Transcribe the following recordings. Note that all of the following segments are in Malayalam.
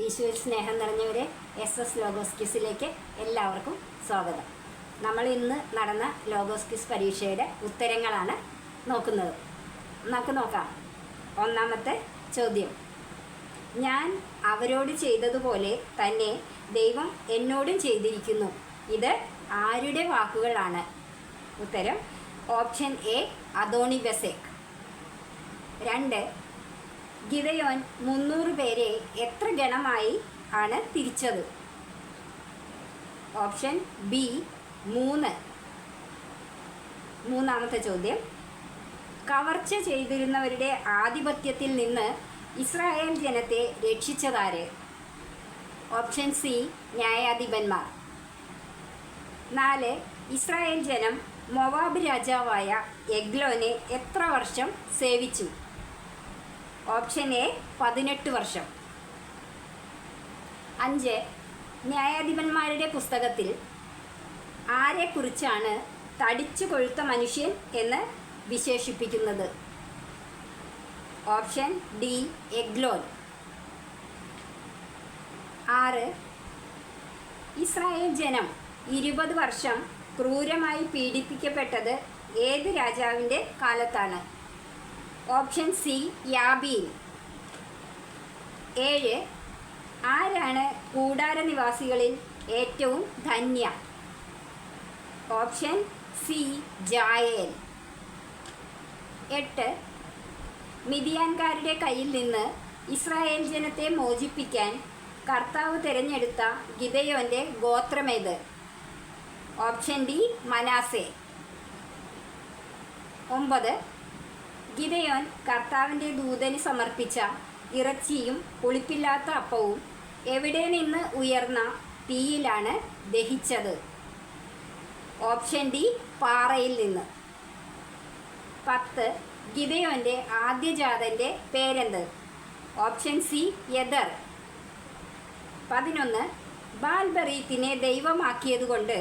ഈശോയിൽ സ്നേഹം നിറഞ്ഞവരെ, എസ് ലോഗോസ് ക്വിസിലേക്ക് എല്ലാവർക്കും സ്വാഗതം. നമ്മൾ ഇന്ന് നടന്ന ലോഗോസ് ക്വിസ് പരീക്ഷയുടെ ഉത്തരങ്ങളാണ് നോക്കുന്നത്. നമുക്ക് നോക്കാം. ഒന്നാമത്തെ ചോദ്യം: ഞാൻ അവരോട് ചെയ്തതുപോലെ തന്നെ ദൈവം എന്നോടും ചെയ്തിരിക്കുന്നു. ഇത് ആരുടെ വാക്കുകളാണ്? ഉത്തരം ഓപ്ഷൻ എ, അദോണി ബെസെക്. 2. ഗിദെയോൻ 300 പേരെ എത്ര ഗണമായി ആണ് തിരിച്ചത്? Option B, 3. മൂന്നാമത്തെ ചോദ്യം: കവർച്ച ചെയ്തിരുന്നവരുടെ ആധിപത്യത്തിൽ നിന്ന് ഇസ്രായേൽ ജനത്തെ രക്ഷിച്ചതാര്? ഓപ്ഷൻ സി, ന്യായാധിപന്മാർ. 4. ഇസ്രായേൽ ജനം മോവാബ് രാജാവായ എഗ്ലോനെ എത്ര വർഷം സേവിച്ചു? ഓപ്ഷൻ എ, 18 വർഷം. 5. ന്യായാധിപന്മാരുടെ പുസ്തകത്തിൽ ആരെക്കുറിച്ചാണ് തടിച്ചു കൊഴുത്ത മനുഷ്യൻ എന്ന് വിശേഷിപ്പിക്കുന്നത്? Option D, Eglon. 6. ഇസ്രായേൽ ജനം 20 വർഷം ക്രൂരമായി പീഡിപ്പിക്കപ്പെട്ടത് ഏത് രാജാവിൻ്റെ കാലത്താണ്? ഓപ്ഷൻ സി, യാബീൻ. 7. ആരാണ് കൂടാര നിവാസികളിൽ ഏറ്റവും ധന്യ? Option C, Jael. 8. മിദിയാൻകാരുടെ കയ്യിൽ നിന്ന് ഇസ്രായേൽ ജനത്തെ മോചിപ്പിക്കാൻ കർത്താവ് തിരഞ്ഞെടുത്ത ഗിദെയോൻ്റെ ഗോത്രമേത്? Option D, Manasseh. 9. ഗിദെയോൻ കർത്താവിൻ്റെ ദൂതന് സമർപ്പിച്ച ഇറച്ചിയും പുളിപ്പില്ലാത്ത അപ്പവും എവിടെ നിന്ന് ഉയർന്ന തീയിലാണ് ദഹിച്ചത്? ഓപ്ഷൻ ഡി, പാറയിൽ നിന്ന്. 10. ഗിദെയോൻ്റെ ആദ്യജാതൻ്റെ പേരെന്ത്? Option C, യെദർ. 11. ബാൽബറീത്തിനെ ദൈവമാക്കിയതുകൊണ്ട്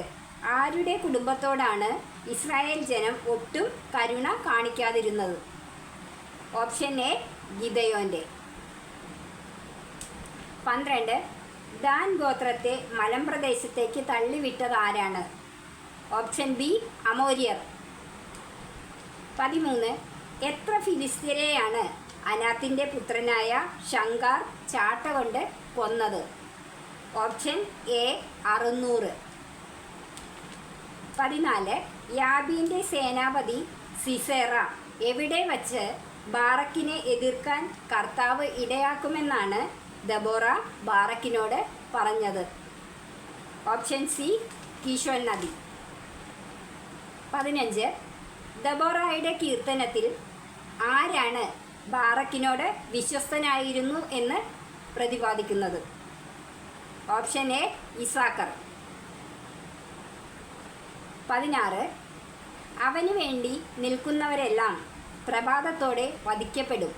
ആരുടെ കുടുംബത്തോടാണ് ഇസ്രായേൽ ജനം ഒട്ടും കരുണ കാണിക്കാതിരുന്നത്? ഓപ്ഷൻ എ, ഗിദെയോൻ്റെ. 12. ദാൻ ഗോത്രത്തെ മലമ്പ്രദേശത്തേക്ക് തള്ളിവിട്ടത് ആരാണ്? ഓപ്ഷൻ ബി, അമോര്യർ. 13. എത്ര ഫിലിസ്ത്യരെയാണ് അനാത്തിൻ്റെ പുത്രനായ ശങ്കാർ ചാട്ട കൊണ്ട് കൊന്നത്? Option A, 600. 14. യാബീൻ്റെ സേനാപതി സിസേറ എവിടെ വച്ച് ബാറക്കിനെ എതിർക്കാൻ കർത്താവ് ഇടയാക്കുമെന്നാണ് ദബോറ ബാറക്കിനോട് പറഞ്ഞത്? ഓപ്ഷൻ സി, കീശോൻ നദി. 15. ദബോറയുടെ കീർത്തനത്തിൽ ആരാണ് ബാറക്കിനോട് വിശ്വസ്തനായിരുന്നു എന്ന് പ്രതിപാദിക്കുന്നത്? Option A, Issachar. 16. അവന് വേണ്ടി നിൽക്കുന്നവരെല്ലാം പ്രഭാതത്തോടെ വധിക്കപ്പെടും.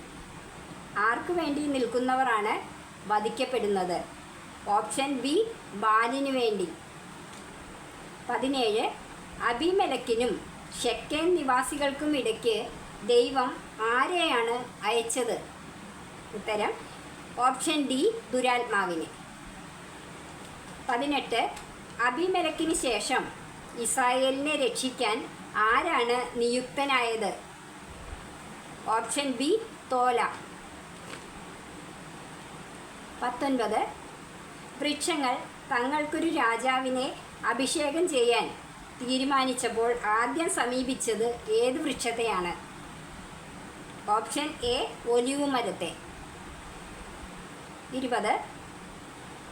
ആർക്കു വേണ്ടി നിൽക്കുന്നവരാണ് വധിക്കപ്പെടുന്നത്? ഓപ്ഷൻ ബി, ബാലിനു വേണ്ടി. 17. അബീമേലെക്കിനും ശെക്കേം നിവാസികൾക്കും ഇടയ്ക്ക് ദൈവം ആരെയാണ് അയച്ചത്? ഉത്തരം ഓപ്ഷൻ ഡി, ദുരാത്മാവിനെ. 18. അബീമേലെക്കിന് ശേഷം ഇസ്രായേലിനെ രക്ഷിക്കാൻ ആരാണ് നിയുക്തനായത്? Option B, tola. 19. വൃക്ഷങ്ങൾ തങ്ങൾക്കൊരു രാജാവിനെ അഭിഷേകം ചെയ്യാൻ തീരുമാനിച്ചപ്പോൾ ആദ്യം സമീപിച്ചത് ഏത് വൃക്ഷത്തെയാണ്? ഓപ്ഷൻ എ, ഒലിവ് മരത്തെ. 20.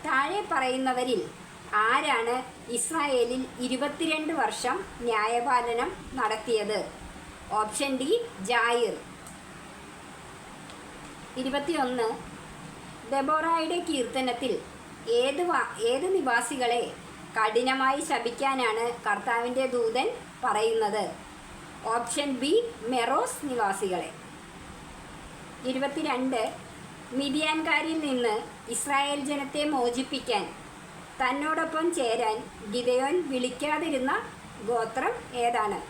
താഴെ പറയുന്നവരിൽ ആരാണ് ഇസ്രായേലിൽ 22 വർഷം ന്യായപാലനം നടത്തിയത്? Option D, ജായിർ. 21. ദബോറയുടെ കീർത്തനത്തിൽ ഏത് നിവാസികളെ കഠിനമായി ശപിക്കാനാണ് കർത്താവിൻ്റെ ദൂതൻ പറയുന്നത്? ഓപ്ഷൻ ബി, മെറോസ് നിവാസികളെ. 22. മിദിയാൻകാരിൽ നിന്ന് ഇസ്രായേൽ ജനത്തെ മോചിപ്പിക്കാൻ തന്നോടൊപ്പം ചേരാൻ ഗിദെയോൻ വിളിക്കാതിരുന്ന ഗോത്രം ഏതാണ്?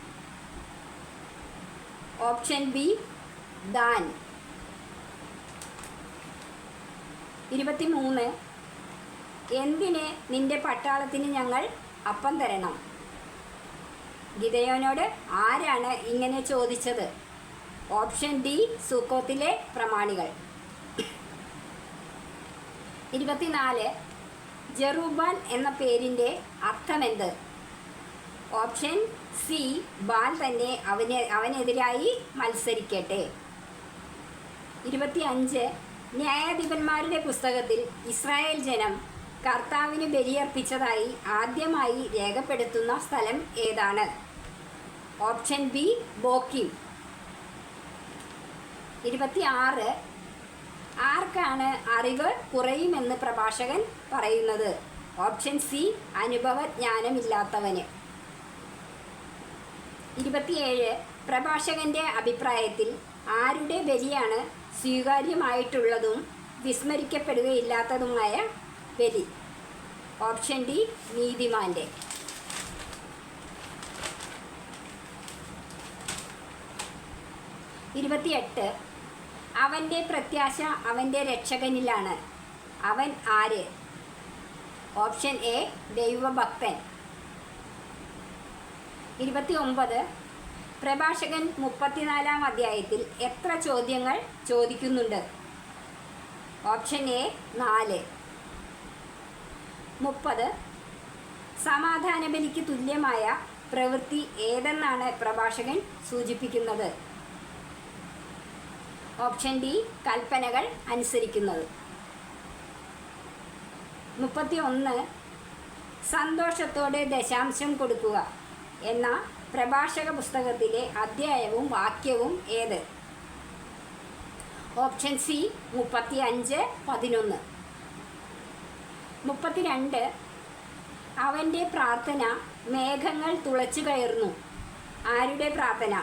Option B, than. 23. എന്തിന് നിന്റെ പട്ടാളത്തിന് ഞങ്ങൾ അപ്പം തരണം? ഗിദെയോനോട് ആരാണ് ഇങ്ങനെ ചോദിച്ചത്? ഓപ്ഷൻ ഡി, സുക്കോത്തിലെ പ്രമാണികൾ. 24. ജെറുബാൽ എന്ന പേരിൻ്റെ അർത്ഥമെന്ത്? ഓപ്ഷൻ സി, ബാൽ തന്നെ അവനെതിരായി മത്സരിക്കട്ടെ. 25. ന്യായാധിപന്മാരുടെ പുസ്തകത്തിൽ ഇസ്രായേൽ ജനം കർത്താവിന് ബലിയർപ്പിച്ചതായി ആദ്യമായി രേഖപ്പെടുത്തുന്ന സ്ഥലം ഏതാണ്? Option B, Bochim. 26. ആർക്കാണ് അറിവ് കുറയുമെന്ന് പ്രഭാഷകൻ പറയുന്നത്? ഓപ്ഷൻ സി, അനുഭവജ്ഞാനമില്ലാത്തവന്. 27. പ്രഭാഷകന്റെ അഭിപ്രായത്തിൽ ആരുടെ ബലിയാണ് സ്വീകാര്യമായിട്ടുള്ളതും വിസ്മരിക്കപ്പെടുകയില്ലാത്തതുമായ ബലി? ഓപ്ഷൻ ഡി, നീതിമാന്റെ. 28. അവൻ്റെ പ്രത്യാശ അവൻ്റെ രക്ഷകനിലാണ്. അവൻ ആര്? ഓപ്ഷൻ എ, ദൈവഭക്തൻ. 29. പ്രഭാഷകൻ 34-ാം അധ്യായത്തിൽ എത്ര ചോദ്യങ്ങൾ ചോദിക്കുന്നുണ്ട്? Option A, 4. 30. സമാധാന ബലിക്ക് തുല്യമായ പ്രവൃത്തി ഏതെന്നാണ് പ്രഭാഷകൻ സൂചിപ്പിക്കുന്നത്? ഓപ്ഷൻ ഡി, കൽപ്പനകൾ അനുസരിക്കുന്നത്. 31. സന്തോഷത്തോടെ ദശാംശം കൊടുക്കുക എന്ന പ്രഭാഷക പുസ്തകത്തിലെ അധ്യായവും വാക്യവും ഏത്? Option C, 35:11. 32. അവൻ്റെ പ്രാർത്ഥന മേഘങ്ങൾ തുളച്ചു കയറുന്നു. ആരുടെ പ്രാർത്ഥന?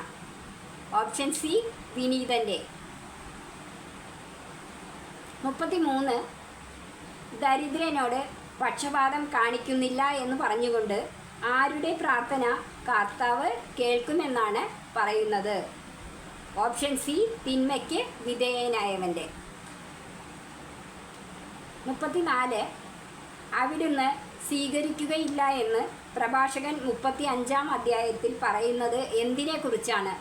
Option C, വിനീതൻ്റെ. 33. ദരിദ്രനോട് പക്ഷപാതം കാണിക്കുന്നില്ല എന്ന് പറഞ്ഞുകൊണ്ട് ആരുടെ പ്രാർത്ഥന കർത്താവ് കേൾക്കുമെന്നാണ് പറയുന്നത്? ഓപ്ഷൻ സി, തിന്മയ്ക്ക് വിധേയനായവൻ്റെ. 34. അവിടുന്ന് സ്വീകരിക്കുകയില്ല എന്ന് പ്രഭാഷകൻ 35-ാം അധ്യായത്തിൽ പറയുന്നത് എന്തിനെക്കുറിച്ചാണ്?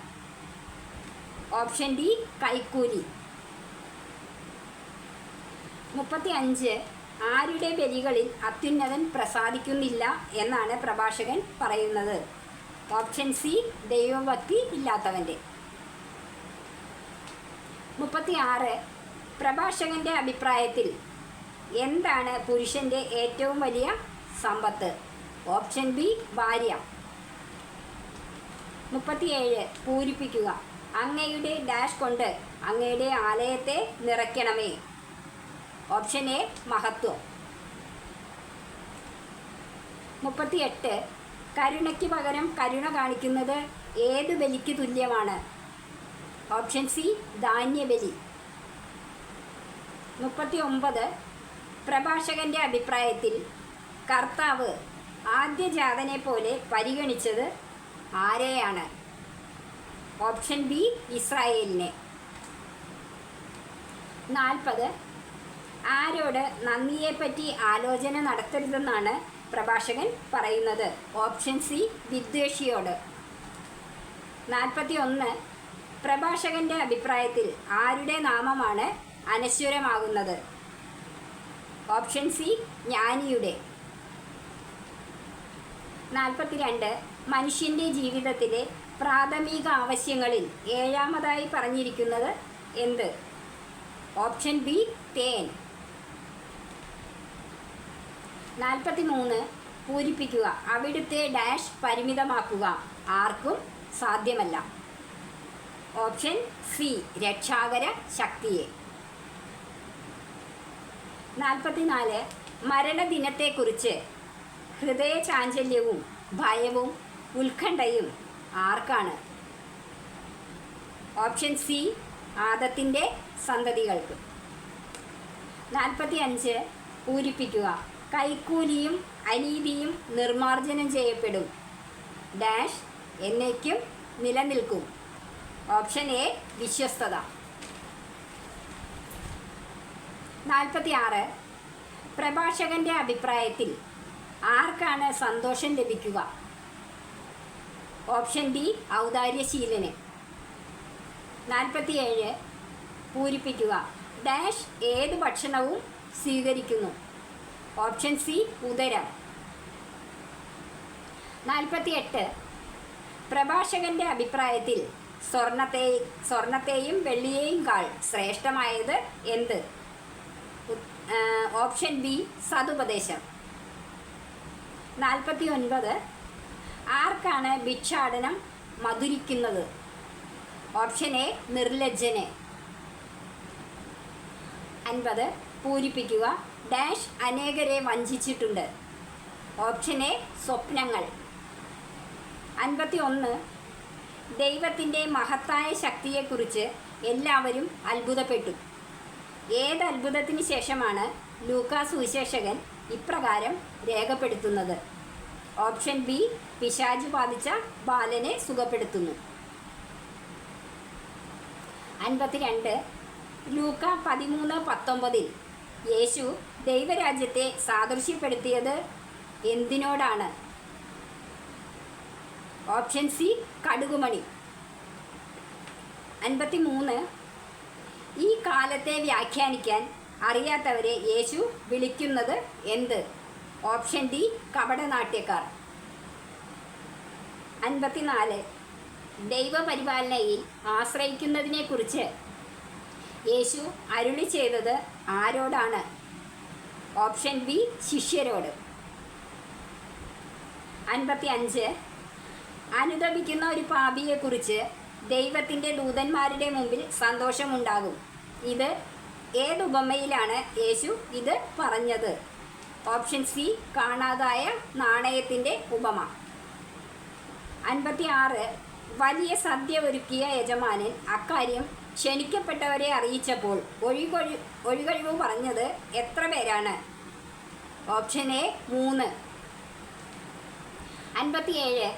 ഓപ്ഷൻ ഡി, കൈക്കൂലി. 35. ആരുടെ ബലികളിൽ അത്യുന്നതൻ പ്രസാദിക്കുന്നില്ല എന്നാണ് പ്രഭാഷകൻ പറയുന്നത്? ഓപ്ഷൻ സി, ദൈവഭക്തി ഇല്ലാത്തവൻ്റെ. 36. പ്രഭാഷകൻ്റെ അഭിപ്രായത്തിൽ എന്താണ് പുരുഷൻ്റെ ഏറ്റവും വലിയ സമ്പത്ത്? ഓപ്ഷൻ ബി, ഭാര്യ. 37. പൂരിപ്പിക്കുക. അങ്ങയുടെ ഡാഷ് കൊണ്ട് അങ്ങയുടെ ആലയത്തെ നിറയ്ക്കണമേ. ഓപ്ഷൻ എ, മഹത്വം. 38. കരുണയ്ക്ക് പകരം കരുണ കാണിക്കുന്നത് ഏത് ബലിക്ക് തുല്യമാണ്? ഓപ്ഷൻ സി, ധാന്യബലി. 39. പ്രഭാഷകന്റെ അഭിപ്രായത്തിൽ കർത്താവ് ആദ്യജാതനെ പോലെ പരിഗണിച്ചത് ആരെയാണ്? ഓപ്ഷൻ ബി, ഇസ്രായേലിനെ. 40. ആരോട് നന്ദിയെപ്പറ്റി ആലോചന നടത്തരുതെന്നാണ് പ്രഭാഷകൻ പറയുന്നത്? ഓപ്ഷൻ സി, വിദ്വേഷിയോട്. 41. പ്രഭാഷകന്റെ അഭിപ്രായത്തിൽ ആരുടെ നാമമാണ് അനശ്വരമാകുന്നത്? ഓപ്ഷൻ സി, ജ്ഞാനിയുടെ. 42. മനുഷ്യൻ്റെ ജീവിതത്തിലെ പ്രാഥമിക ആവശ്യങ്ങളിൽ ഏഴാമതായി പറഞ്ഞിരിക്കുന്നത് എന്ത്? ഓപ്ഷൻ ബി, തേൻ. 43. പൂരിപ്പിക്കുക. അവിടുത്തെ ഡാഷ് പരിമിതമാക്കുക ആർക്കും സാധ്യമല്ല. ഓപ്ഷൻ സി, രക്ഷാകര ശക്തിയെ. 44. മരണദിനത്തെക്കുറിച്ച് ഹൃദയചാഞ്ചല്യവും ഭയവും ഉത്കണ്ഠയും ആർക്കാണ്? ഓപ്ഷൻ സി, ആദത്തിൻ്റെ സന്തതികൾക്ക്. 45. പൂരിപ്പിക്കുക. കൈക്കൂലിയും അനീതിയും നിർമ്മാർജ്ജനം ചെയ്യപ്പെടും. ഡാഷ് എന്നേക്കും നിലനിൽക്കും. ഓപ്ഷൻ എ, വിശ്വസ്തത. 46. പ്രഭാഷകന്റെ അഭിപ്രായത്തിൽ ആർക്കാണ് സന്തോഷം ലഭിക്കുക? Option D ഔദാര്യശീലന്. 47 പൂരിപ്പിക്കുക. ഡാഷ് ഏത് ഭക്ഷണവും സ്വീകരിക്കുന്നു? ഓപ്ഷൻ സി ഉദരം. 48 പ്രഭാഷകന്റെ അഭിപ്രായത്തിൽ സ്വർണത്തെയും വെള്ളിയെയും കാൾ ശ്രേഷ്ഠമായത് എന്ത്? Option B സതുപദേശം. 49 ആർക്കാണ് ഭിക്ഷാടനം മധുരിക്കുന്നത്? Option A നിർലജ്ജന്. 50 പൂരിപ്പിക്കുക. ഡാഷ് അനേകരെ വഞ്ചിച്ചിട്ടുണ്ട്? ഓപ്ഷൻ എ സ്വപ്നങ്ങൾ. 51 ദൈവത്തിൻ്റെ മഹത്തായ ശക്തിയെക്കുറിച്ച് എല്ലാവരും അത്ഭുതപ്പെട്ടു. ഏത് അത്ഭുതത്തിന് ശേഷമാണ് ലൂക്കാ സുവിശേഷകൻ ഇപ്രകാരം രേഖപ്പെടുത്തുന്നത്? ഓപ്ഷൻ ബി പിശാച് ബാധിച്ച ബാലനെ സുഖപ്പെടുത്തുന്നു. 52 ലൂക്ക 13:19 യേശു ദൈവരാജ്യത്തെ സാദൃശ്യപ്പെടുത്തിയത് എന്തിനോടാണ്? Option C കടുകുമണി. 53 ഈ കാലത്തെ വ്യാഖ്യാനിക്കാൻ അറിയാത്തവരെ യേശു വിളിക്കുന്നത് എന്ത്? Option D കപടനാട്യക്കാർ. 54 ദൈവപരിപാലനയിൽ ആശ്രയിക്കുന്നതിനെക്കുറിച്ച് യേശു അരുളി ചെയ്തത് ആരോടാണ്? Option B ശിഷ്യരോട്. 55 അനുദപിക്കുന്ന ഒരു പാപിയെക്കുറിച്ച് ദൈവത്തിൻ്റെ ദൂതന്മാരുടെ മുമ്പിൽ സന്തോഷമുണ്ടാകും. ഇത് ഏത് ഉപമയിലാണ് യേശു ഇത് പറഞ്ഞത്? ഓപ്ഷൻ സി കാണാതായ നാണയത്തിൻ്റെ ഉപമ. 56 വലിയ സദ്യ ഒരുക്കിയ യജമാനൻ അക്കാര്യം ക്ഷണിക്കപ്പെട്ടവരെ അറിയിച്ചപ്പോൾ ഒഴികഴിവ് പറഞ്ഞത് എത്ര പേരാണ്? Option A 3. 57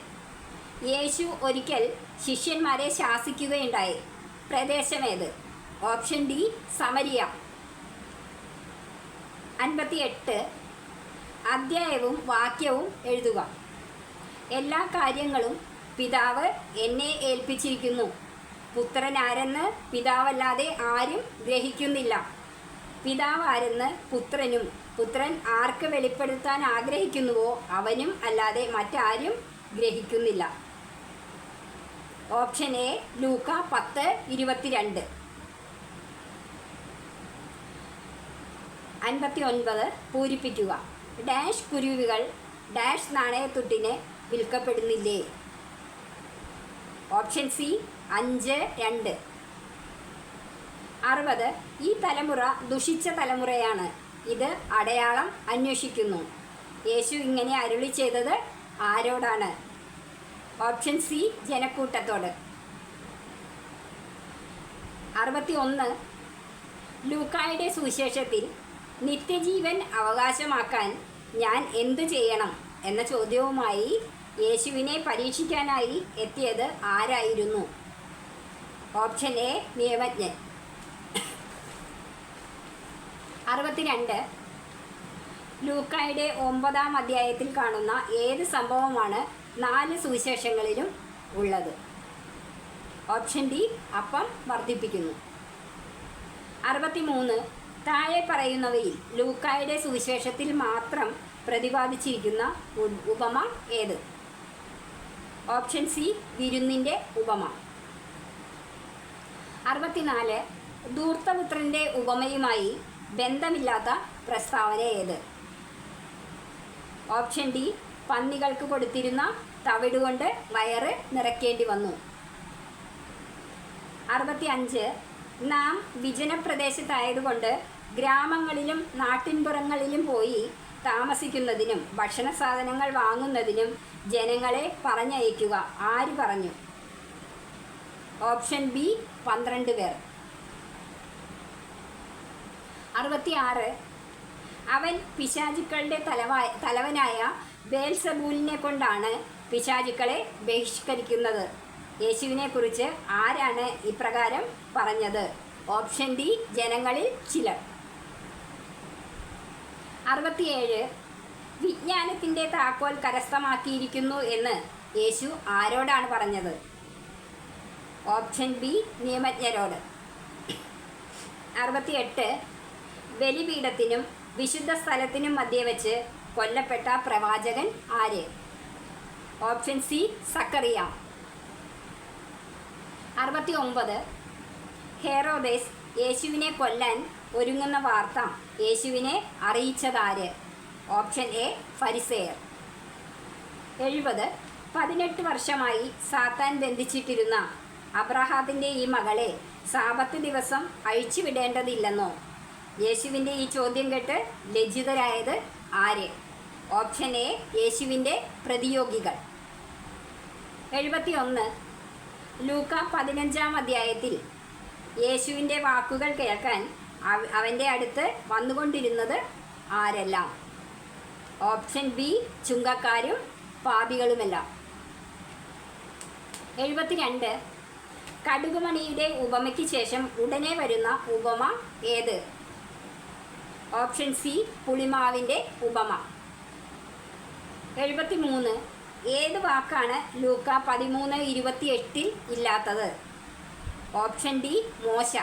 യേശു ഒരിക്കൽ ശിഷ്യന്മാരെ ശാസിക്കുകയുണ്ടായി. പ്രദേശമേത്? Option D Samaria. 58 അധ്യായവും വാക്യവും എഴുതുക. എല്ലാ കാര്യങ്ങളും പിതാവ് എന്നെ ഏൽപ്പിച്ചിരിക്കുന്നു. പുത്രൻ ആരെന്ന് പിതാവല്ലാതെ ആരും ഗ്രഹിക്കുന്നില്ല. പിതാവ് ആരെന്ന് പുത്രനും പുത്രൻ ആർക്ക് വെളിപ്പെടുത്താൻ ആഗ്രഹിക്കുന്നുവോ അവനും അല്ലാതെ മറ്റാരും ഗ്രഹിക്കുന്നില്ല. ഓപ്ഷൻ എ ലൂക്ക 10:22. 59 പൂരിപ്പിക്കുക. ഡാഷ് കുരുവികൾ ഡാഷ് നാണയത്തുട്ടിന് വിൽക്കപ്പെടുന്നില്ലേ? Option C 5:2. 60 ഈ തലമുറ ദുഷിച്ച തലമുറയാണ്. ഇത് അടയാളം അന്വേഷിക്കുന്നു. യേശു ഇങ്ങനെ അരുളി ചെയ്തത് ആരോടാണ്? Option C ജനക്കൂട്ടത്തോട്. 61 ലൂക്കായുടെ സുവിശേഷത്തിൽ നിത്യജീവൻ അവകാശമാക്കാൻ ഞാൻ എന്തു ചെയ്യണം എന്ന ചോദ്യവുമായി യേശുവിനെ പരീക്ഷിക്കാനായി എത്തിയത് ആരായിരുന്നു? Option A നിയമജ്ഞൻ. 62 ലൂക്കായുടെ 9-ാം അധ്യായത്തിൽ കാണുന്ന ഏത് സംഭവമാണ് 4 സുവിശേഷങ്ങളിലും ഉള്ളത്? ഓപ്ഷൻ ഡി അപ്പം വർദ്ധിപ്പിക്കുന്നു. 63 താഴെ പറയുന്നവയിൽ ലൂക്കായുടെ സുവിശേഷത്തിൽ മാത്രം പ്രതിപാദിച്ചിരിക്കുന്ന ഉപമ ഏത്? ഓപ്ഷൻ സി വിരുന്നിൻ്റെ ഉപമ. 64 ധൂർത്തപുത്രൻ്റെ ഉപമയുമായി ബന്ധമില്ലാത്ത പ്രസ്താവന ഏത്? ഓപ്ഷൻ ഡി പന്നികൾക്ക് കൊടുത്തിരുന്ന തവിടുകൊണ്ട് വയറ് നിറയ്ക്കേണ്ടി വന്നു. 65 നാം വിജനപ്രദേശത്തായതുകൊണ്ട് ഗ്രാമങ്ങളിലും നാട്ടിൻപുറങ്ങളിലും പോയി താമസിക്കുന്നതിനും ഭക്ഷണ സാധനങ്ങൾ വാങ്ങുന്നതിനും ജനങ്ങളെ പറഞ്ഞയക്കുക. ആര് പറഞ്ഞു? ഓപ്ഷൻ ബി 12 പേർ. 66 അവൻ പിശാചുക്കളുടെ തലവനായ ബേൽസബൂലിനെ കൊണ്ടാണ് പിശാചുക്കളെ ബഹിഷ്കരിക്കുന്നത്. യേശുവിനെക്കുറിച്ച് ആരാണ് ഇപ്രകാരം പറഞ്ഞത്? ഓപ്ഷൻ ഡി ജനങ്ങളിൽ ചിലർ. 67 വിജ്ഞാനത്തിൻ്റെ താക്കോൽ കരസ്ഥമാക്കിയിരിക്കുന്നു എന്ന് യേശു ആരോടാണ് പറഞ്ഞത്? Option B നിയമജ്ഞരോട്. 68 ബലിപീഠത്തിനും വിശുദ്ധ സ്ഥലത്തിനും മധ്യേ വെച്ച് കൊല്ലപ്പെട്ട പ്രവാചകൻ ആര്? Option C Zacharia. 69 ഹെറോദേസ് യേശുവിനെ കൊല്ലാൻ ഒരുങ്ങുന്ന വാർത്ത യേശുവിനെ അറിയിച്ചതാര്? Option A ഫരിസേയർ. 70 18 വർഷമായി സാത്താൻ ബന്ധിച്ചിട്ടിരുന്ന അബ്രഹാത്തിൻ്റെ ഈ മകളെ സാബത്ത് ദിവസം അഴിച്ചുവിടേണ്ടതില്ലെന്നോ? യേശുവിൻ്റെ ഈ ചോദ്യം കേട്ട് ലജ്ജിതരായത് ആര്? ഓപ്ഷൻ എ യേശുവിൻ്റെ പ്രതിയോഗികൾ. 71 ലൂക്ക 15-ാം അധ്യായത്തിൽ യേശുവിൻ്റെ വാക്കുകൾ കേൾക്കാൻ അവൻ്റെ അടുത്ത് വന്നുകൊണ്ടിരുന്നത് ആരെല്ലാം? Option B ചുങ്കക്കാരും പാപികളുമെല്ലാം. 72 കടുകുമണിയുടെ ഉപമയ്ക്ക് ശേഷം ഉടനെ വരുന്ന ഉപമ ഏത്? ഓപ്ഷൻ സി പുളിമാവിൻ്റെ ഉപമ. 73 ഏത് വാക്കാണ് ലൂക്ക 13:28 ഇല്ലാത്തത്? ഓപ്ഷൻ ഡി മോശ.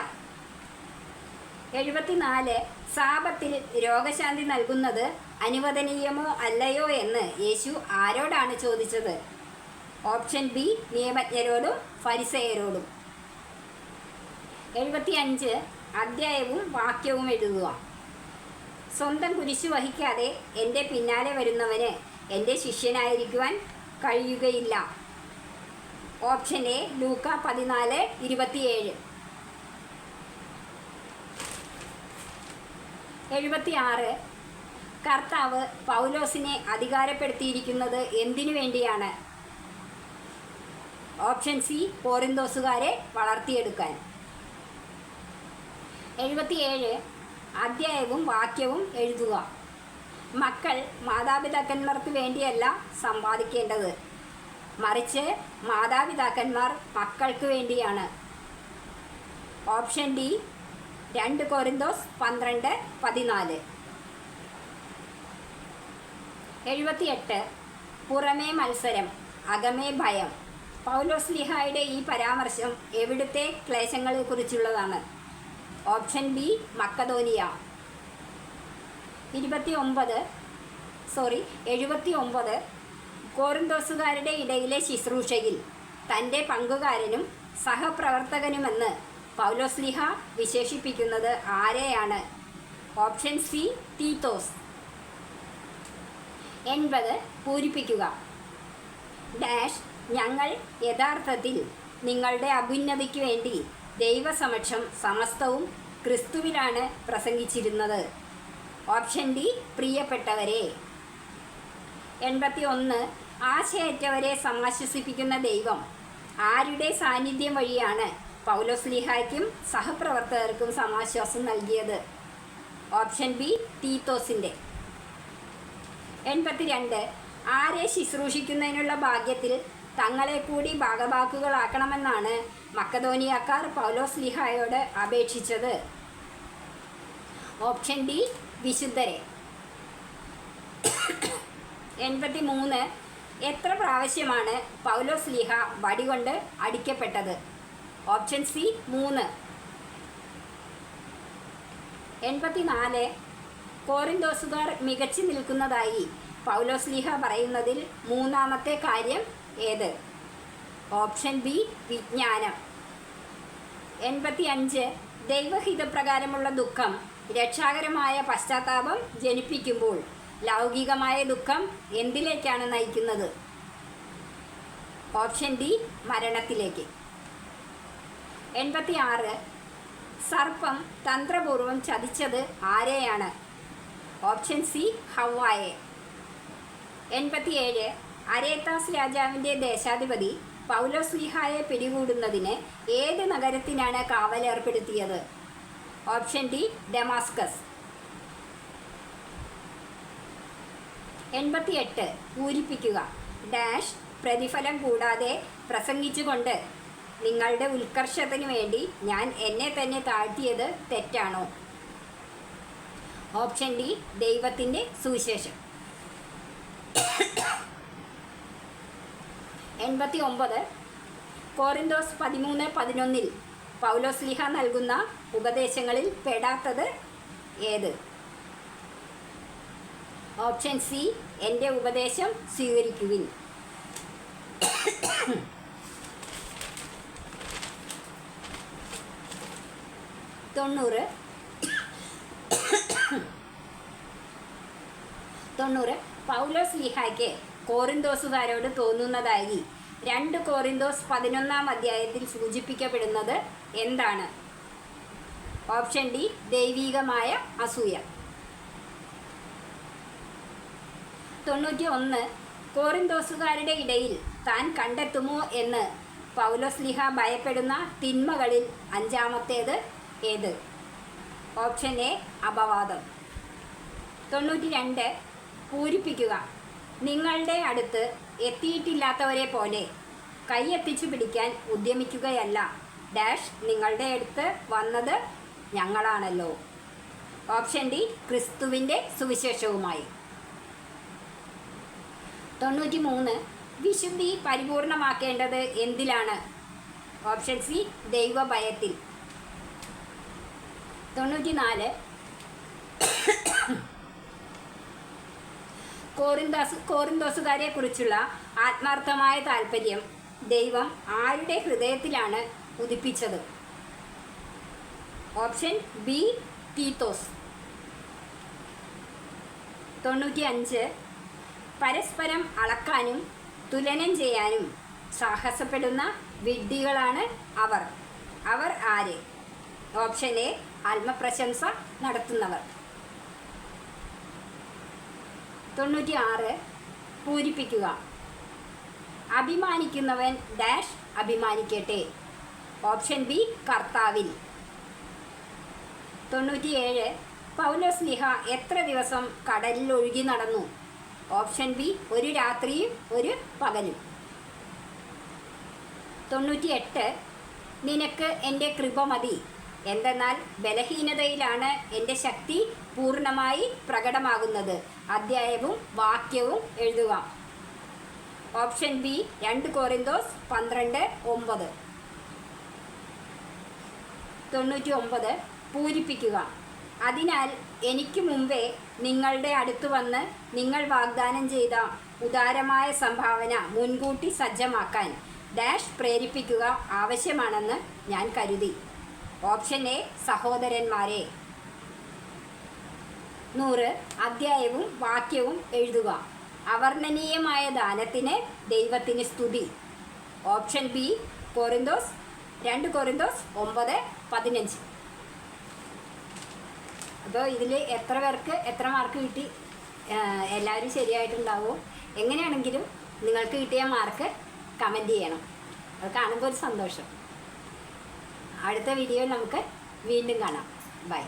74 സാബത്തിൽ രോഗശാന്തി നൽകുന്നത് അനുവദനീയമോ അല്ലയോ എന്ന് യേശു ആരോടാണ് ചോദിച്ചത്? Option B നിയമജ്ഞരോടും ഫരിസേയരോടും. 75 അധ്യായവും വാക്യവും എഴുതുക. സ്വന്തം കുരിശു വഹിക്കാതെ എൻ്റെ പിന്നാലെ വരുന്നവന് എൻ്റെ ശിഷ്യനായിരിക്കുവാൻ കഴിയുകയില്ല. ഓപ്ഷൻ എ ലൂക്ക 14:27. 76 കർത്താവ് പൗലോസിനെ അധികാരപ്പെടുത്തിയിരിക്കുന്നത് എന്തിനു വേണ്ടിയാണ്? ഓപ്ഷൻ സി കോറിന്തോസുകാരെ വളർത്തിയെടുക്കാൻ. 77 അധ്യായവും വാക്യവും എഴുതുക. മക്കൾ മാതാപിതാക്കന്മാർക്ക് വേണ്ടിയല്ല സമ്പാദിക്കേണ്ടത്, മറിച്ച് മാതാപിതാക്കന്മാർ മക്കൾക്ക് വേണ്ടിയാണ്. Option D 2 കൊരിന്തോസ് 12:14. 78 പുറമേ മത്സരം അകമേ ഭയം. പൗലോസ്ലീഹായുടെ ഈ പരാമർശം എവിടുത്തെ ക്ലേശങ്ങളെക്കുറിച്ചുള്ളതാണ്? Option B മക്കദോനിയ. 79 കോറിന്തോസുകാരുടെ ഇടയിലെ ശുശ്രൂഷയിൽ തൻ്റെ പങ്കുകാരനും സഹപ്രവർത്തകനുമെന്ന് പൗലോസ്ലീഹ വിശേഷിപ്പിക്കുന്നത് ആരെയാണ്? Option C Titus. 80 പൂരിപ്പിക്കുക. ഡാഷ് ഞങ്ങൾ യഥാർത്ഥത്തിൽ നിങ്ങളുടെ അഭ്യുന്നതിക്ക് വേണ്ടി ദൈവസമക്ഷം സമസ്തവും ക്രിസ്തുവിലാണ് പ്രസംഗിച്ചിരുന്നത്. ഓപ്ഷൻ ഡി പ്രിയപ്പെട്ടവരെ. 81 ആശയറ്റവരെ സമാശ്വസിപ്പിക്കുന്ന ദൈവം ആരുടെ സാന്നിധ്യം വഴിയാണ് പൗലോസ്ലീഹായ്ക്കും സഹപ്രവർത്തകർക്കും സമാശ്വാസം നൽകിയത്? Option B തീത്തോസിൻ്റെ. 82 ആരെ ശുശ്രൂഷിക്കുന്നതിനുള്ള ഭാഗ്യത്തിൽ തങ്ങളെ കൂടി ഭാഗഭാക്കുകളാക്കണമെന്നാണ് മക്കദോനിയക്കാർ പൗലോസ്ലീഹായോട് അപേക്ഷിച്ചത്? ഓപ്ഷൻ ഡി വിശുദ്ധരെ. 83 എത്ര പ്രാവശ്യമാണ് പൗലോസ്ലീഹ വടികൊണ്ട് അടിക്കപ്പെട്ടത്? Option C 3. 84 കോറിന്തോസുകാർ മികച്ചു നിൽക്കുന്നതായി പൗലോസ്ലീഹ പറയുന്നതിൽ മൂന്നാമത്തെ കാര്യം ഏത്? ഓപ്ഷൻ ബി വിജ്ഞാനം. 85 ദൈവഹിതപ്രകാരമുള്ള ദുഃഖം രക്ഷാകരമായ പശ്ചാത്താപം ജനിപ്പിക്കുമ്പോൾ ലൗകികമായ ദുഃഖം എന്തിലേക്കാണ് നയിക്കുന്നത്? ഓപ്ഷൻ ഡി മരണത്തിലേക്ക്. 86 സർപ്പം തന്ത്രപൂർവം ചതിച്ചത് ആരെയാണ്? Option C ഹവ്വായെ. 87 അരേത്താസ് രാജാവിൻ്റെ ദേശാധിപതി പൗലോസ്ലീഹായെ പിടികൂടുന്നതിന് ഏത് നഗരത്തിനാണ് കാവലേർപ്പെടുത്തിയത്? Option D Damascus. 88 പൂരിപ്പിക്കുക. ഡാഷ് പ്രതിഫലം കൂടാതെ പ്രസംഗിച്ചുകൊണ്ട് നിങ്ങളുടെ ഉത്കർഷത്തിന് വേണ്ടി ഞാൻ എന്നെ തന്നെ താഴ്ത്തിയത് തെറ്റാണോ? ഓപ്ഷൻ ഡി ദൈവത്തിൻ്റെ സുവിശേഷം. 89 കോറിന്തോസ് 13:11 പൗലോസ്ലീഹ നൽകുന്ന ഉപദേശങ്ങളിൽ പെടാത്തത് ഏത്? ഓപ്ഷൻ സി എൻ്റെ ഉപദേശം സ്വീകരിക്കുവിൻ. 90 പൗലോസ്ലീഹായ്ക്ക് കോറിന്തോസുകാരോട് തോന്നുന്നതായി 2 കോറിന്തോസ് 11-ാം അധ്യായത്തിൽ സൂചിപ്പിക്കപ്പെടുന്നത് എന്താണ്? ഓപ്ഷൻ ഡി ദൈവികമായ അസൂയ. 91 കോറിന്തോസുകാരുടെ ഇടയിൽ താൻ കണ്ടെത്തുമോ എന്ന് പൗലോസ്ലീഹ ഭയപ്പെടുന്ന തിന്മകളിൽ 5-ാമത്തേത് ഏത്? ഓപ്ഷൻ എ അപവാദം. 92 പൂരിപ്പിക്കുക. നിങ്ങളുടെ അടുത്ത് എത്തിയിട്ടില്ലാത്തവരെ പോലെ കൈയെത്തിച്ചു പിടിക്കാൻ ഉദ്യമിക്കുകയല്ല ഡാഷ് നിങ്ങളുടെ അടുത്ത് വന്നത് ഞങ്ങളാണല്ലോ. ഓപ്ഷൻ ഡി ക്രിസ്തുവിൻ്റെ സുവിശേഷവുമായി. 93 വിശുദ്ധി പരിപൂർണമാക്കേണ്ടത് എന്തിലാണ്? Option C ദൈവഭയത്തിൽ. 94 കോറിന്തോസുകാരെ കുറിച്ചുള്ള ആത്മാർത്ഥമായ താല്പര്യം ദൈവം ആരുടെ ഹൃദയത്തിലാണ് ഉദിപ്പിച്ചത്? ഓപ്ഷൻ ബി തീത്തോസ്. 95 പരസ്പരം അളക്കാനും തുലനം ചെയ്യാനും സാഹസപ്പെടുന്ന വിഡ്ഢികളാണ് അവർ. അവർ ആര്? ഓപ്ഷൻ എ ആത്മപ്രശംസ നടത്തുന്നവർ. 96 പൂരിപ്പിക്കുക. അഭിമാനിക്കുന്നവൻ ഡാഷ് അഭിമാനിക്കട്ടെ. ഓപ്ഷൻ ബി കർത്താവിൽ. 97 പൗലോസ്ലീഹ എത്ര ദിവസം കടലിൽ ഒഴുകി നടന്നു? ഓപ്ഷൻ ബി ഒരു രാത്രിയും ഒരു പകലും. 98 നിനക്ക് എൻ്റെ കൃപ മതി, എന്തെന്നാൽ ബലഹീനതയിലാണ് എൻ്റെ ശക്തി പൂർണ്ണമായി പ്രകടമാകുന്നത്. അധ്യായവും വാക്യവും എഴുതുക. Option B 2 കോറിന്തോസ് 12:9. 99 പൂരിപ്പിക്കുക. അതിനാൽ എനിക്ക് മുമ്പേ നിങ്ങളുടെ അടുത്ത് വന്ന് നിങ്ങൾ വാഗ്ദാനം ചെയ്ത ഉദാരമായ സംഭാവന മുൻകൂട്ടി സജ്ജമാക്കാൻ ഡാഷ് പ്രേരിപ്പിക്കുക ആവശ്യമാണെന്ന് ഞാൻ കരുതി. ഓപ്ഷൻ എ സഹോദരന്മാരെ. 100 അധ്യായവും വാക്യവും എഴുതുക. അവർണ്ണനീയമായ ദാനത്തിന് ദൈവത്തിന് സ്തുതി. Option B 2 കോറിന്തോസ് 9:15. അപ്പോൾ ഇതിൽ എത്ര പേർക്ക് എത്ര മാർക്ക് കിട്ടി? എല്ലാവരും ശരിയായിട്ടുണ്ടാവും. എങ്ങനെയാണെങ്കിലും നിങ്ങൾക്ക് കിട്ടിയ മാർക്ക് കമൻറ്റ് ചെയ്യണം. അത് കാണുമ്പോൾ ഒരു സന്തോഷം. അടുത്ത വീഡിയോയിൽ നമുക്ക് വീണ്ടും കാണാം. ബൈ.